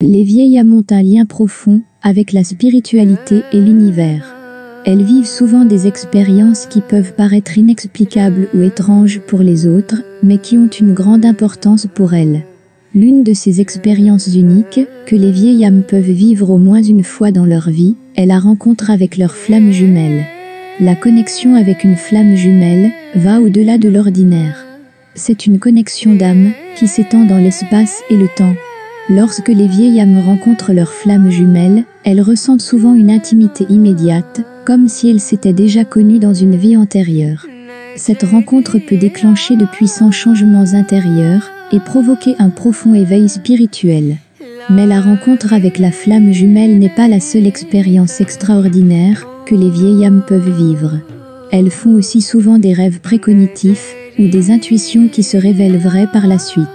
Les vieilles âmes ont un lien profond avec la spiritualité et l'univers. Elles vivent souvent des expériences qui peuvent paraître inexplicables ou étranges pour les autres, mais qui ont une grande importance pour elles. L'une de ces expériences uniques, que les vieilles âmes peuvent vivre au moins une fois dans leur vie, est la rencontre avec leur flamme jumelle. La connexion avec une flamme jumelle va au-delà de l'ordinaire. C'est une connexion d'âme qui s'étend dans l'espace et le temps. Lorsque les vieilles âmes rencontrent leur flamme jumelle, elles ressentent souvent une intimité immédiate, comme si elles s'étaient déjà connues dans une vie antérieure. Cette rencontre peut déclencher de puissants changements intérieurs et provoquer un profond éveil spirituel. Mais la rencontre avec la flamme jumelle n'est pas la seule expérience extraordinaire que les vieilles âmes peuvent vivre. Elles font aussi souvent des rêves précognitifs ou des intuitions qui se révèlent vraies par la suite.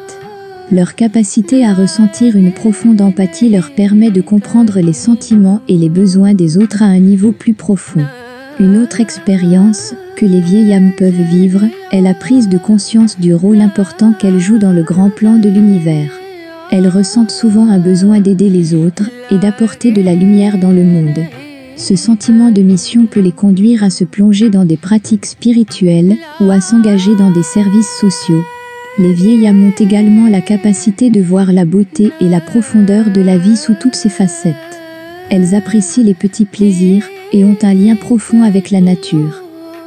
Leur capacité à ressentir une profonde empathie leur permet de comprendre les sentiments et les besoins des autres à un niveau plus profond. Une autre expérience que les vieilles âmes peuvent vivre est la prise de conscience du rôle important qu'elles jouent dans le grand plan de l'univers. Elles ressentent souvent un besoin d'aider les autres et d'apporter de la lumière dans le monde. Ce sentiment de mission peut les conduire à se plonger dans des pratiques spirituelles ou à s'engager dans des services sociaux. Les vieilles âmes ont également la capacité de voir la beauté et la profondeur de la vie sous toutes ses facettes. Elles apprécient les petits plaisirs et ont un lien profond avec la nature.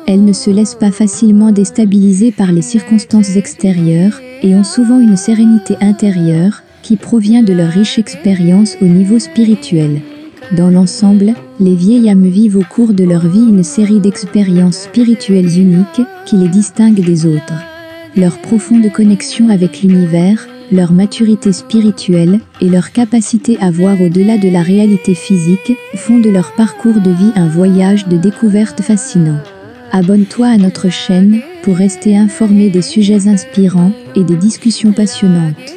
Elles ne se laissent pas facilement déstabiliser par les circonstances extérieures et ont souvent une sérénité intérieure qui provient de leur riche expérience au niveau spirituel. Dans l'ensemble, les vieilles âmes vivent au cours de leur vie une série d'expériences spirituelles uniques qui les distinguent des autres. Leur profonde connexion avec l'univers, leur maturité spirituelle et leur capacité à voir au-delà de la réalité physique font de leur parcours de vie un voyage de découverte fascinant. Abonne-toi à notre chaîne pour rester informé des sujets inspirants et des discussions passionnantes.